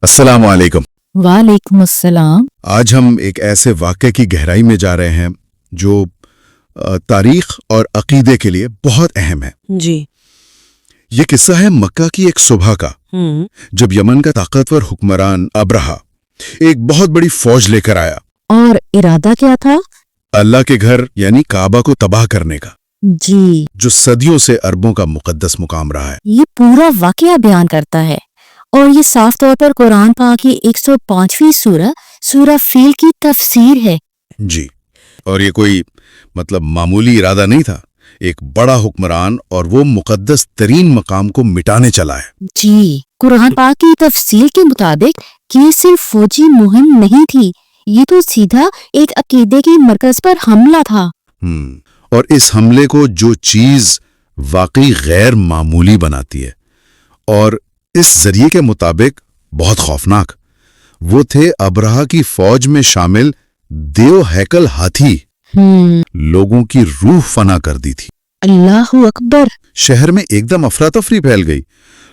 अस्सलाम वालेकुम। वालेकुम अस्सलाम। आज हम एक ऐसे वाक़े की गहराई में जा रहे हैं जो तारीख और अकीदे के लिए बहुत अहम है। जी। ये किस्सा है मक्का की एक सुबह का, जब यमन का ताकतवर हुक्मरान अब्रहा एक बहुत बड़ी फौज लेकर आया और इरादा क्या था? अल्लाह के घर यानी काबा को तबाह करने का, जी, जो सदियों से अरबों का मुकद्दस मुकाम रहा है। ये पूरा वाकया बयान करता है और ये साफ तौर पर कुरान पाक की 105वीं सूरह फील की तफसीर है। जी, और ये कोई मामूली इरादा नहीं था। एक बड़ा हुक्मरान और वो मुकद्दस तरीन मकाम को मिटाने चला है। जी, कुरान पाक की तफसील के मुताबिक ये सिर्फ फौजी मुहिम नहीं थी, ये तो सीधा एक अकीदे की मरकज पर हमला था। और इस हमले को जो चीज वाकई गैर मामूली बनाती है और इस जरिए के मुताबिक बहुत खौफनाक, वो थे अब्रहा की फौज में शामिल देव हैकल हाथी। लोगों की रूह फना कर दी थी। अल्लाहु अकबर। शहर में एकदम अफरा तफरी फैल गई।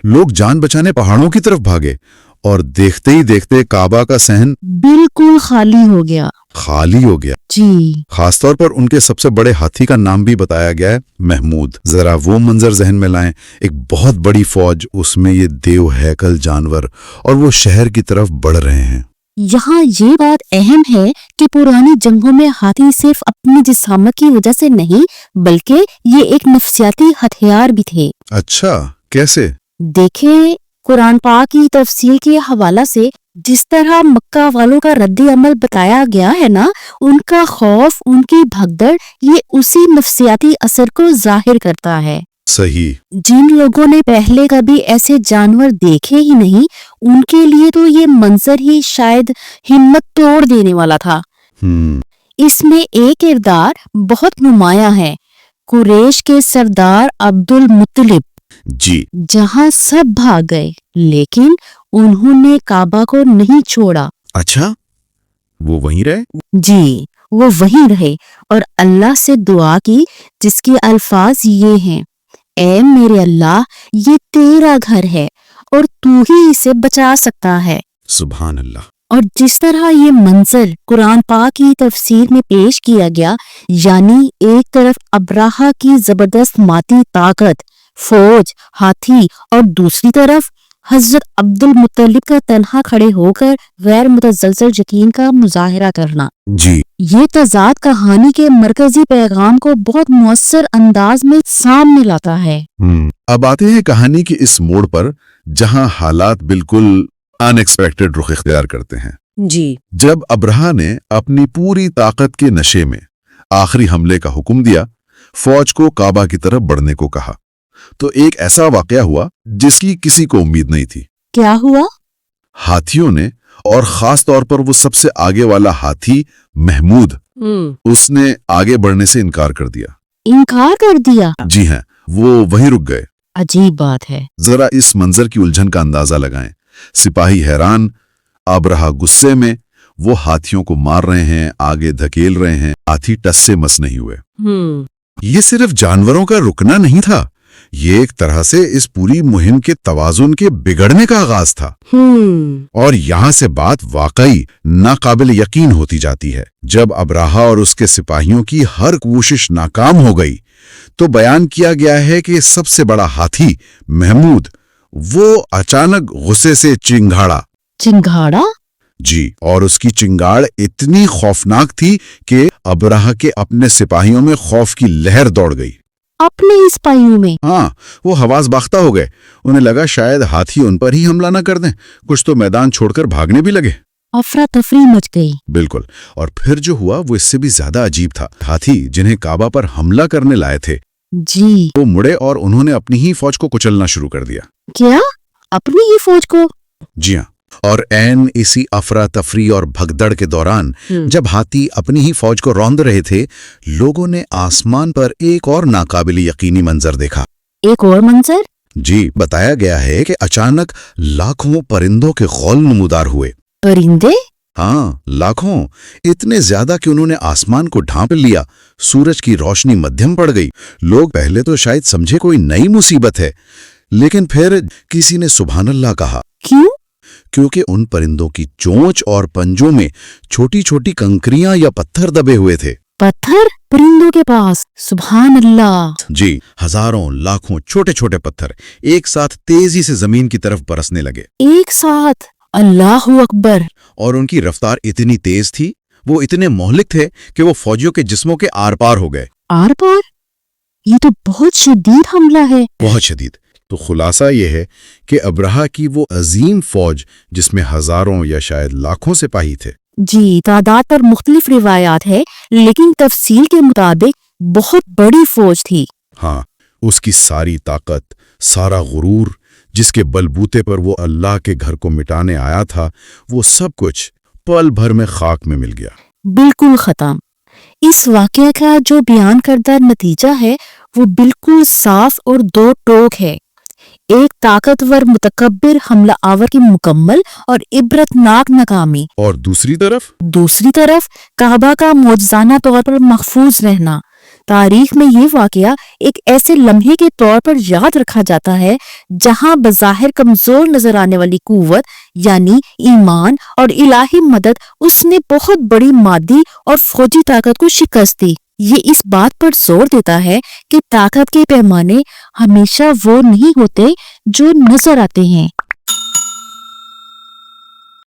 लोग जान बचाने पहाड़ों की तरफ भागे और देखते ही देखते काबा का सहन बिल्कुल खाली हो गया। जी, खासतौर पर उनके सबसे बड़े हाथी का नाम भी बताया गया है, महमूद। जरा वो मंजर जहन में लाएं, एक बहुत बड़ी फौज, उसमें ये देव हैकल जानवर, और वो शहर की तरफ बढ़ रहे हैं। यहाँ ये बात अहम है कि पुरानी जंगों में हाथी सिर्फ अपनी जिस्मात की वजह से नहीं, बल्कि ये एक नफसियाती हथियार भी थे। अच्छा, कैसे? देखें, कुरान पाक की तफसील के हवाला से जिस तरह मक्का वालों का रद्दी अमल बताया गया है ना, उनका खौफ, उनकी भगदड़, ये उसी नफसियाती असर को जाहिर करता है। सही। जिन लोगों ने पहले कभी ऐसे जानवर देखे ही नहीं, उनके लिए तो ये मंजर ही शायद हिम्मत तोड़ देने वाला था। इसमें एक किरदार बहुत नुमाया है, कुरैश के सरदार अब्दुल मुत्तलिब। जी। जहां सब भाग गए, लेकिन उन्होंने काबा को नहीं छोड़ा। अच्छा, वो वहीं रहे? जी, वो वहीं रहे और अल्लाह से दुआ की, जिसके अल्फाज ये हैं, ऐ मेरे अल्लाह, ये तेरा घर है और तू ही इसे बचा सकता है। सुभान अल्लाह। और जिस तरह ये मंजर कुरान पाक की तफसीर में पेश किया गया, यानी एक तरफ अब्राहा की जबरदस्त माती ताकत, फौज, हाथी, और दूसरी तरफ हजरत अब्दुल मुत्तलिब का तन्हा खड़े होकर गैर मुतज़लज़ल यकीन का मुजाहिरा करना। जी। ये तजाद कहानी के मरकजी पैगाम को बहुत मुअस्सर अंदाज में सामने लाता है। अब आते हैं कहानी की इस मोड़ पर, जहां हालात बिल्कुल अनएक्सपेक्टेड रुख इख्तियार करते हैं। जी। जब अब्रहा ने अपनी पूरी ताकत के नशे में आखिरी हमले का हुक्म दिया, फौज को काबा की तरफ बढ़ने को कहा, तो एक ऐसा वाकया हुआ जिसकी किसी को उम्मीद नहीं थी। क्या हुआ? हाथियों ने, और खास तौर पर वो सबसे आगे वाला हाथी महमूद, उसने आगे बढ़ने से इनकार कर दिया। जी हाँ, वो वहीं रुक गए। अजीब बात है। जरा इस मंजर की उलझन का अंदाजा लगाएं। सिपाही हैरान, अब्रहा गुस्से में, वो हाथियों को मार रहे हैं, आगे धकेल रहे हैं, हाथी टस से मस नहीं हुए। ये सिर्फ जानवरों का रुकना नहीं था, ये एक तरह से इस पूरी मुहिम के तवाजुन के बिगड़ने का आगाज था। और यहाँ से बात वाकई नाकाबिल यकीन होती जाती है। जब अब्राहा और उसके सिपाहियों की हर कोशिश नाकाम हो गई, तो बयान किया गया है कि सबसे बड़ा हाथी महमूद, वो अचानक गुस्से से चिंगाड़ा। जी, और उसकी चिंगाड़ इतनी खौफनाक थी कि अब्राहा के अपने सिपाहियों में खौफ की लहर दौड़ गई। अपने इस पाइयों में? हाँ, वो हवास बाख्ता हो गए। उन्हें लगा शायद हाथी उन पर ही हमला न कर दें। कुछ तो मैदान छोड़कर भागने भी लगे। अफरा तफरी मच गई। बिल्कुल। और फिर जो हुआ वो इससे भी ज्यादा अजीब था। हाथी जिन्हें काबा पर हमला करने लाए थे, जी, वो मुड़े और उन्होंने अपनी ही फौज को कुचलना शुरू कर दिया। क्या? अपनी ही फौज को? जी हाँ। और ऐन इसी अफरा तफरी और भगदड़ के दौरान, जब हाथी अपनी ही फौज को रौंद रहे थे, लोगों ने आसमान पर एक और नाकाबिल यकीनी मंजर देखा। एक और मंजर? जी, बताया गया है कि अचानक लाखों परिंदों के गौल नमूदार हुए। परिंदे? हाँ, लाखों, इतने ज्यादा कि उन्होंने आसमान को ढांप लिया। सूरज की रोशनी मध्यम पड़ गई। लोग पहले तो शायद समझे कोई नई मुसीबत है, लेकिन फिर किसी ने सुभान अल्लाह कहा। क्यों? क्योंकि उन परिंदों की चोंच और पंजों में छोटी छोटी कंकरियां या पत्थर दबे हुए थे। पत्थर परिंदों के पास, सुभान अल्लाह। जी, हजारों लाखों छोटे छोटे पत्थर एक साथ तेजी से जमीन की तरफ बरसने लगे। एक साथ, अल्लाहु अकबर। और उनकी रफ्तार इतनी तेज थी, वो इतने मोहलिक थे कि वो फौजियों के जिस्मों के आर पार हो गए। आर पार? ये तो बहुत शदीद हमला है। बहुत शदीद। तो खुलासा ये है कि अब्राहा की वो अजीम फौज, जिसमें हजारों या शायद लाखों सिपाही थे। जी, तादाद पर मुख्तलिफ रिवायात है, लेकिन तफसील के मुताबिक बहुत बड़ी फौज थी। हाँ, उसकी सारी ताकत, सारा गुरूर, जिसके बलबूते पर वो अल्लाह के घर को मिटाने आया था, वो सब कुछ पल भर में खाक में मिल गया। बिल्कुल खत्म। इस वाकये का जो बयान करदा नतीजा है वो बिल्कुल साफ और दो टोक है। एक ताकतवर मुतकब्बिर हमला आवर की मुकम्मल और इबरतनाक नाकामी, और दूसरी तरफ काबा का मौजज़ाना तौर पर महफूज रहना। तारीख में ये वाकया एक ऐसे लम्हे के तौर पर याद रखा जाता है जहां बज़ाहिर कमजोर नजर आने वाली कुव्वत यानी ईमान और इलाही मदद उसने बहुत बड़ी मादी और फौजी ताकत को शिकस्त दी। ये इस बात पर जोर देता है कि ताकत के पैमाने हमेशा वो नहीं होते जो नजर आते हैं।